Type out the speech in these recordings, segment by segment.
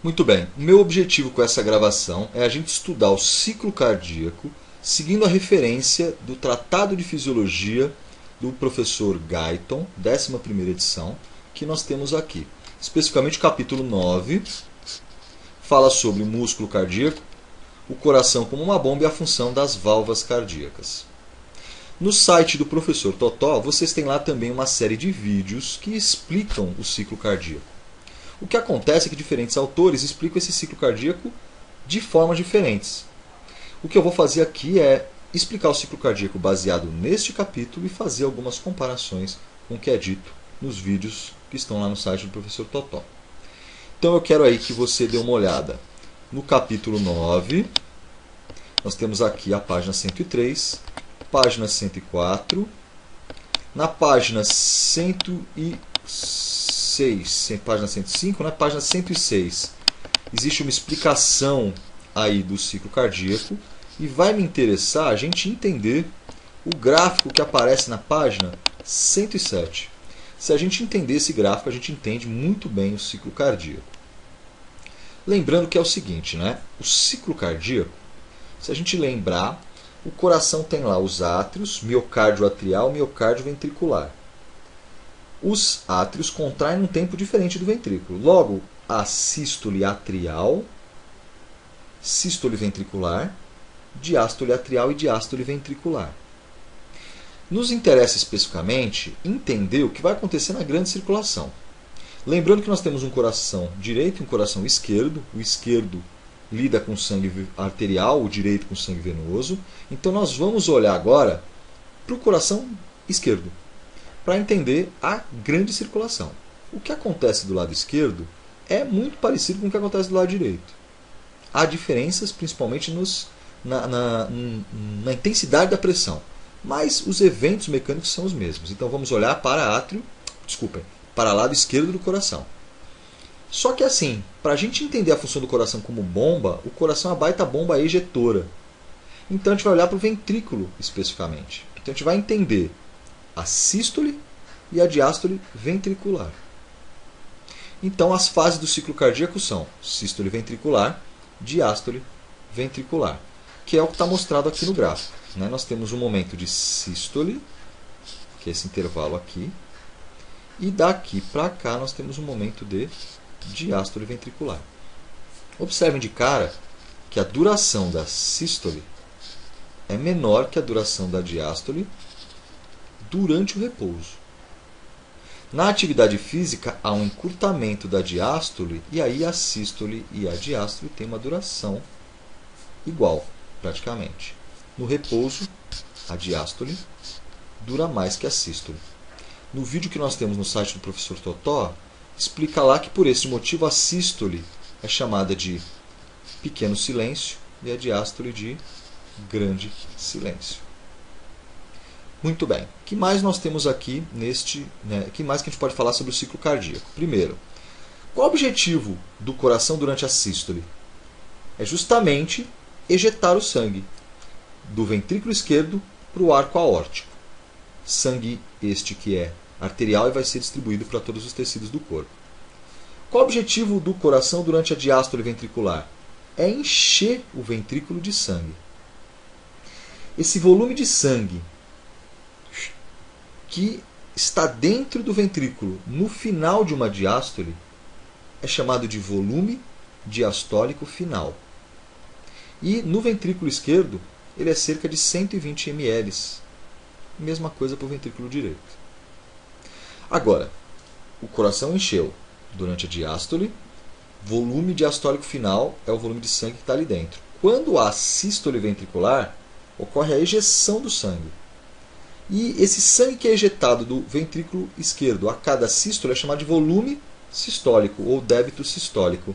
Muito bem, o meu objetivo com essa gravação é a gente estudar o ciclo cardíaco seguindo a referência do Tratado de Fisiologia do professor Guyton, 11ª edição, que nós temos aqui. Especificamente o capítulo 9, fala sobre o músculo cardíaco, o coração como uma bomba e a função das válvulas cardíacas. No site do professor Totó, vocês têm lá também uma série de vídeos que explicam o ciclo cardíaco. O que acontece é que diferentes autores explicam esse ciclo cardíaco de formas diferentes. O que eu vou fazer aqui é explicar o ciclo cardíaco baseado neste capítulo e fazer algumas comparações com o que é dito nos vídeos que estão lá no site do professor Totó. Então eu quero aí que você dê uma olhada no capítulo 9. Nós temos aqui a página 103, página 104. Na página 106, página 105, na página 106, existe uma explicação aí do ciclo cardíaco e vai me interessar a gente entender o gráfico que aparece na página 107. Se a gente entender esse gráfico, a gente entende muito bem o ciclo cardíaco. Lembrando que é o seguinte, né? O ciclo cardíaco, se a gente lembrar, o coração tem lá os átrios, miocárdio atrial, miocárdio ventricular. Os átrios contraem num tempo diferente do ventrículo. Logo, a sístole atrial, sístole ventricular, diástole atrial e diástole ventricular. Nos interessa especificamente entender o que vai acontecer na grande circulação. Lembrando que nós temos um coração direito e um coração esquerdo. O esquerdo lida com sangue arterial, o direito com sangue venoso. Então nós vamos olhar agora para o coração esquerdo, para entender a grande circulação. O que acontece do lado esquerdo é muito parecido com o que acontece do lado direito. Há diferenças principalmente na intensidade da pressão, mas os eventos mecânicos são os mesmos. Então vamos olhar para lado esquerdo do coração. Só que assim, para a gente entender a função do coração como bomba, o coração é uma baita bomba ejetora. Então a gente vai olhar para o ventrículo especificamente. Então a gente vai entender a sístole e a diástole ventricular. Então as fases do ciclo cardíaco são sístole ventricular, diástole ventricular, que é o que está mostrado aqui no gráfico. Nós temos um momento de sístole, que é esse intervalo aqui, e daqui para cá nós temos um momento de diástole ventricular. Observem de cara que a duração da sístole é menor que a duração da diástole durante o repouso. Na atividade física há um encurtamento da diástole e aí a sístole e a diástole têm uma duração igual, praticamente. No repouso, a diástole dura mais que a sístole. No vídeo que nós temos no site do professor Totó, explica lá que por esse motivo a sístole é chamada de pequeno silêncio e a diástole de grande silêncio. Muito bem. O que mais nós temos aqui o que mais que a gente pode falar sobre o ciclo cardíaco? Primeiro, qual o objetivo do coração durante a sístole? É justamente ejetar o sangue do ventrículo esquerdo para o arco aórtico. Sangue este que é arterial e vai ser distribuído para todos os tecidos do corpo. Qual o objetivo do coração durante a diástole ventricular? É encher o ventrículo de sangue. Esse volume de sangue que está dentro do ventrículo no final de uma diástole é chamado de volume diastólico final. E no ventrículo esquerdo ele é cerca de 120 ml. Mesma coisa para o ventrículo direito. Agora, o coração encheu durante a diástole, volume diastólico final é o volume de sangue que está ali dentro. Quando há sístole ventricular, ocorre a ejeção do sangue. E esse sangue que é ejetado do ventrículo esquerdo a cada sístole é chamado de volume sistólico ou débito sistólico.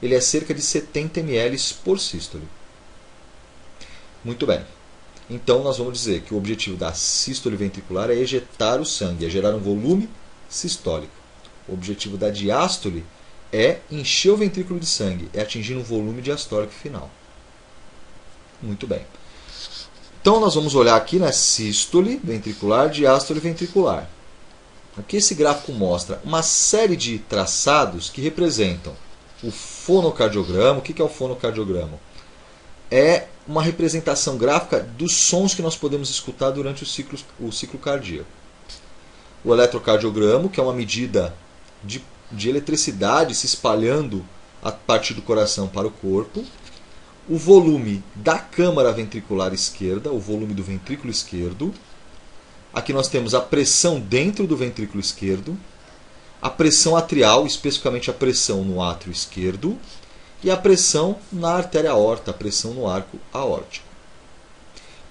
Ele é cerca de 70 ml por sístole. Muito bem. Então nós vamos dizer que o objetivo da sístole ventricular é ejetar o sangue, é gerar um volume sistólico. O objetivo da diástole é encher o ventrículo de sangue, é atingir um volume diastólico final. Muito bem. Então nós vamos olhar aqui na sístole ventricular, diástole ventricular. O que esse gráfico mostra? Uma série de traçados que representam o fonocardiograma. O que é o fonocardiograma? É uma representação gráfica dos sons que nós podemos escutar durante o ciclo cardíaco. O eletrocardiograma, que é uma medida de eletricidade se espalhando a partir do coração para o corpo. O volume da câmara ventricular esquerda, o volume do ventrículo esquerdo. Aqui nós temos a pressão dentro do ventrículo esquerdo, a pressão atrial, especificamente a pressão no átrio esquerdo, e a pressão na artéria aorta, a pressão no arco aórtico.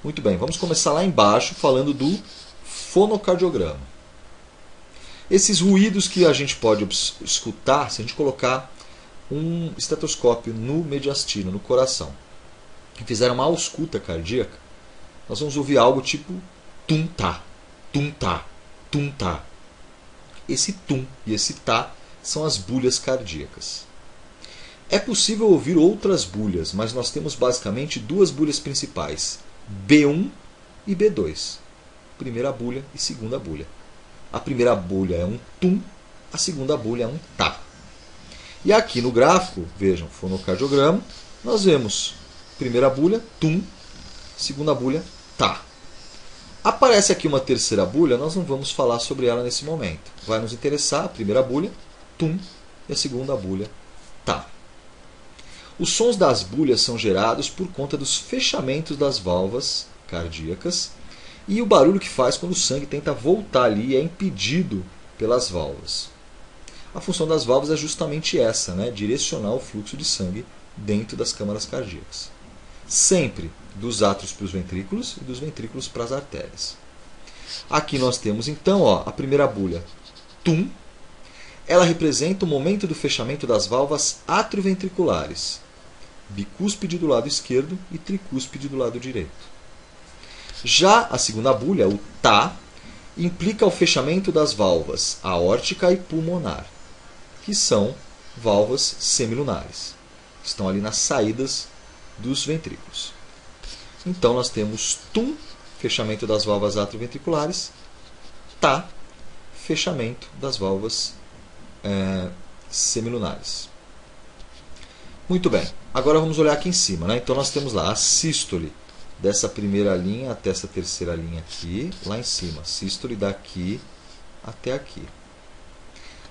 Muito bem, vamos começar lá embaixo falando do fonocardiograma. Esses ruídos que a gente pode escutar se a gente colocar um estetoscópio no mediastino, no coração, e fizer uma ausculta cardíaca, nós vamos ouvir algo tipo tum-tá, tum-tá, tum-tá. Esse tum e esse tá são as bulhas cardíacas. É possível ouvir outras bulhas, mas nós temos basicamente duas bulhas principais, B1 e B2. Primeira bulha e segunda bulha. A primeira bulha é um tum, a segunda bulha é um tá. E aqui no gráfico, vejam, fonocardiograma, nós vemos primeira bulha, tum, segunda bulha, tá. Aparece aqui uma terceira bulha, nós não vamos falar sobre ela nesse momento. Vai nos interessar a primeira bulha, tum, e a segunda bulha, tá. Os sons das bulhas são gerados por conta dos fechamentos das válvulas cardíacas e o barulho que faz quando o sangue tenta voltar ali e é impedido pelas válvulas. A função das válvulas é justamente essa, né? Direcionar o fluxo de sangue dentro das câmaras cardíacas. Sempre dos átrios para os ventrículos e dos ventrículos para as artérias. Aqui nós temos então a primeira bulha, tum. Ela representa o momento do fechamento das válvulas atrioventriculares, bicúspide do lado esquerdo e tricúspide do lado direito. Já a segunda bulha, o tá, implica o fechamento das válvulas aórtica e pulmonar, que são válvulas semilunares, que estão ali nas saídas dos ventrículos. Então nós temos tum, fechamento das válvulas atrioventriculares, tá, fechamento das válvulas semilunares. Muito bem, agora vamos olhar aqui em cima, né? Então nós temos lá a sístole dessa primeira linha até essa terceira linha aqui, lá em cima, sístole daqui até aqui.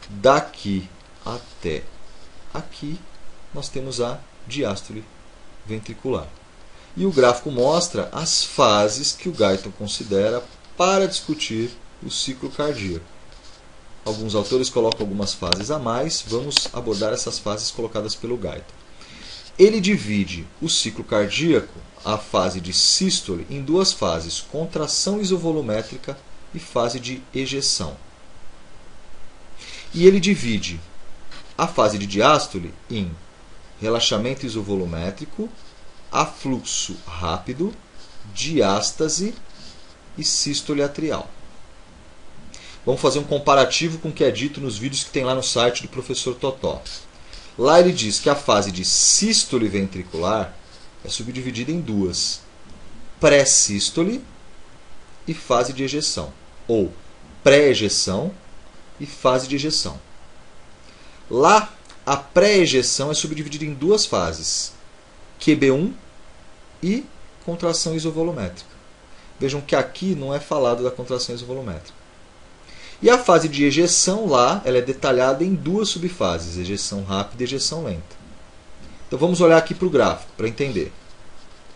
Daqui até aqui nós temos a diástole ventricular. E o gráfico mostra as fases que o Guyton considera para discutir o ciclo cardíaco. Alguns autores colocam algumas fases a mais, vamos abordar essas fases colocadas pelo Guyton. Ele divide o ciclo cardíaco, a fase de sístole, em duas fases, contração isovolumétrica e fase de ejeção. E ele divide a fase de diástole em relaxamento isovolumétrico, afluxo rápido, diástase e sístole atrial. Vamos fazer um comparativo com o que é dito nos vídeos que tem lá no site do professor Totó. Lá ele diz que a fase de sístole ventricular é subdividida em duas: pré-sístole e fase de ejeção, ou pré-ejeção e fase de ejeção. Lá, a pré-ejeção é subdividida em duas fases: QB1 e contração isovolumétrica. Vejam que aqui não é falado da contração isovolumétrica. E a fase de ejeção lá, ela é detalhada em duas subfases, ejeção rápida e ejeção lenta. Então vamos olhar aqui para o gráfico para entender.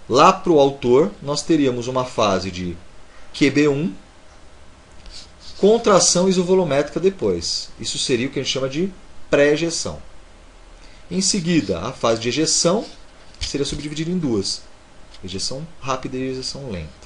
Lá para o autor, nós teríamos uma fase de QB1, contração isovolumétrica depois. Isso seria o que a gente chama de pré-ejeção. Em seguida, a fase de ejeção seria subdividida em duas: ejeção rápida e ejeção lenta.